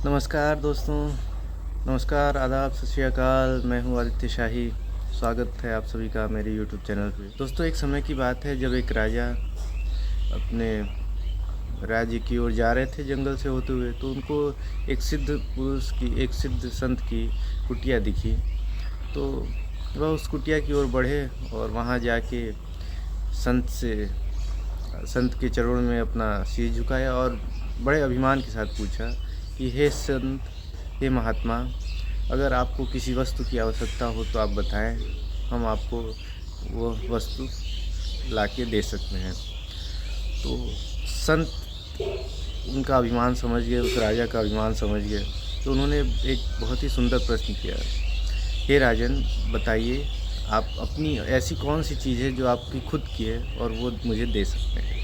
नमस्कार दोस्तों, नमस्कार, आदाब, सत श्री अकाल। मैं हूँ आदित्य शाही। स्वागत है आप सभी का मेरे यूट्यूब चैनल पे। दोस्तों, एक समय की बात है जब एक राजा अपने राज्य की ओर जा रहे थे जंगल से होते हुए, तो उनको एक सिद्ध संत की कुटिया दिखी। तो वह उस कुटिया की ओर बढ़े और वहाँ जाके संत के चरणों में अपना शीश झुकाया और बड़े अभिमान के साथ पूछा कि हे संत, हे महात्मा, अगर आपको किसी वस्तु की आवश्यकता हो तो आप बताएं, हम आपको वह वस्तु लाके दे सकते हैं। तो संत उनका अभिमान समझ गए, उस राजा का अभिमान समझ गए। तो उन्होंने एक बहुत ही सुंदर प्रश्न किया, हे राजन, बताइए आप अपनी ऐसी कौन सी चीज़ है जो आपकी खुद की है और वो मुझे दे सकते हैं।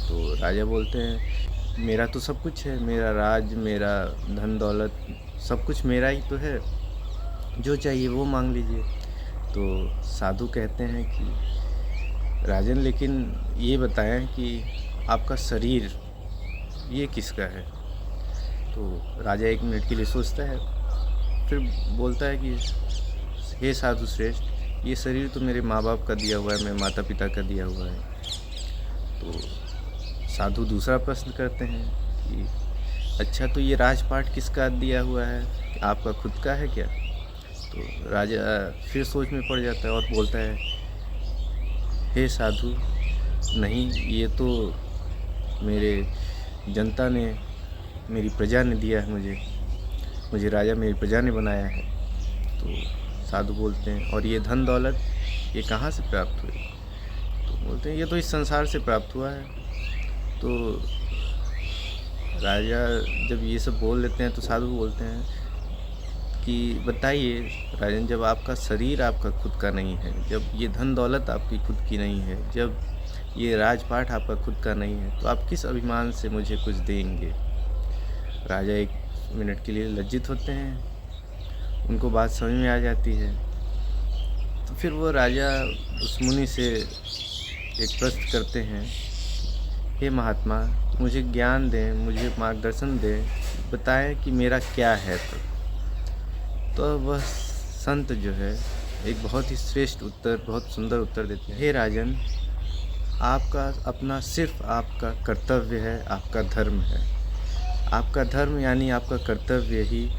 तो राजा बोलते हैं, मेरा तो सब कुछ है, मेरा राज, मेरा धन दौलत, सब कुछ मेरा ही तो है, जो चाहिए वो मांग लीजिए। तो साधु कहते हैं कि राजन, लेकिन ये बताएं कि आपका शरीर ये किसका है। तो राजा 1 मिनट के लिए सोचता है, फिर बोलता है कि हे साधु श्रेष्ठ, ये शरीर तो मेरे माँ बाप का दिया हुआ है, मेरे माता पिता का दिया हुआ है। तो साधु दूसरा प्रश्न करते हैं कि अच्छा, तो ये राजपाट किसका दिया हुआ है, आपका खुद का है क्या। तो राजा फिर सोच में पड़ जाता है और बोलता है, हे साधु, नहीं, ये तो मेरे जनता ने, मेरी प्रजा ने दिया है, मुझे राजा मेरी प्रजा ने बनाया है। तो साधु बोलते हैं, और ये धन दौलत ये कहाँ से प्राप्त हुई। तो बोलते हैं, ये तो इस संसार से प्राप्त हुआ है। तो राजा जब ये सब बोल लेते हैं तो साधु बोलते हैं कि बताइए राजन, जब आपका शरीर आपका खुद का नहीं है, जब ये धन दौलत आपकी खुद की नहीं है, जब ये राजपाट आपका खुद का नहीं है, तो आप किस अभिमान से मुझे कुछ देंगे। राजा 1 मिनट के लिए लज्जित होते हैं, उनको बात समझ में आ जाती है। तो फिर वो राजा उस मुनि से एक प्रश्न करते हैं, हे महात्मा, मुझे ज्ञान दें, मुझे मार्गदर्शन दें, बताएं कि मेरा क्या है। तो वह संत जो है एक बहुत ही श्रेष्ठ उत्तर, बहुत सुंदर उत्तर देते हैं, हे राजन, आपका अपना सिर्फ आपका कर्तव्य है, आपका धर्म है। आपका धर्म यानी आपका कर्तव्य ही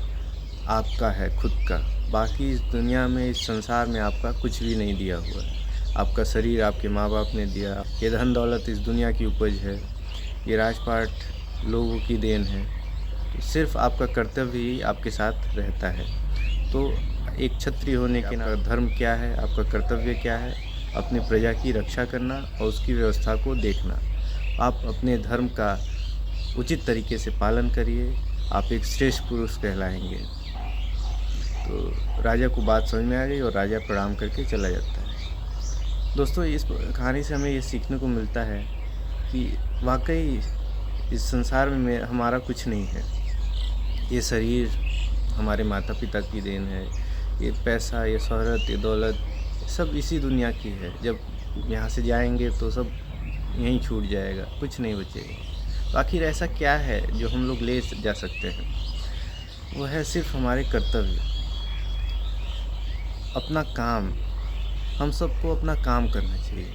आपका है खुद का। बाकी इस दुनिया में, इस संसार में आपका कुछ भी नहीं दिया हुआ है। आपका शरीर आपके माँ बाप ने दिया, ये धन दौलत इस दुनिया की उपज है, ये राजपाट लोगों की देन है। तो सिर्फ आपका कर्तव्य ही आपके साथ रहता है। तो एक क्षत्रिय होने के नाते धर्म क्या है, आपका कर्तव्य क्या है, अपनी प्रजा की रक्षा करना और उसकी व्यवस्था को देखना। आप अपने धर्म का उचित तरीके से पालन करिए, आप एक श्रेष्ठ पुरुष कहलाएंगे। तो राजा को बात समझ में आ गई और राजा प्रणाम करके चला जाता है। दोस्तों, इस कहानी से हमें ये सीखने को मिलता है कि वाकई इस संसार में हमारा कुछ नहीं है। ये शरीर हमारे माता पिता की देन है, ये पैसा, ये शोहरत, ये दौलत, सब इसी दुनिया की है। जब यहाँ से जाएंगे तो सब यहीं छूट जाएगा, कुछ नहीं बचेगा। तो आखिर ऐसा क्या है जो हम लोग ले जा सकते हैं। वो है सिर्फ हमारे कर्तव्य, अपना काम। हम सबको अपना काम करना चाहिए,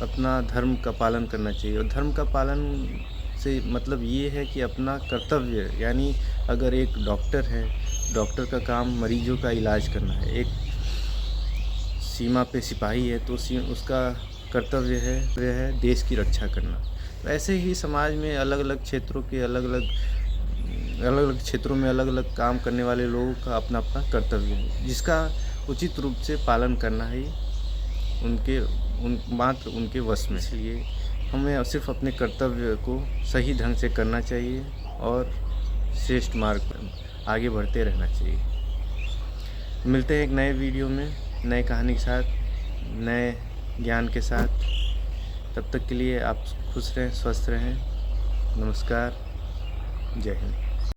अपना धर्म का पालन करना चाहिए। और धर्म का पालन से मतलब ये है कि अपना कर्तव्य, यानी अगर एक डॉक्टर है, डॉक्टर का काम मरीजों का इलाज करना है। एक सीमा पे सिपाही है तो उसका कर्तव्य है देश की रक्षा करना। तो ऐसे ही समाज में अलग अलग क्षेत्रों में अलग अलग काम करने वाले लोगों का अपना अपना कर्तव्य है, जिसका उचित रूप से पालन करना ही मात्र उनके वश में। इसलिए हमें सिर्फ अपने कर्तव्य को सही ढंग से करना चाहिए और श्रेष्ठ मार्ग पर आगे बढ़ते रहना चाहिए। मिलते हैं एक नए वीडियो में, नए कहानी के साथ, नए ज्ञान के साथ। तब तक के लिए आप खुश रहें, स्वस्थ रहें। नमस्कार, जय हिंद।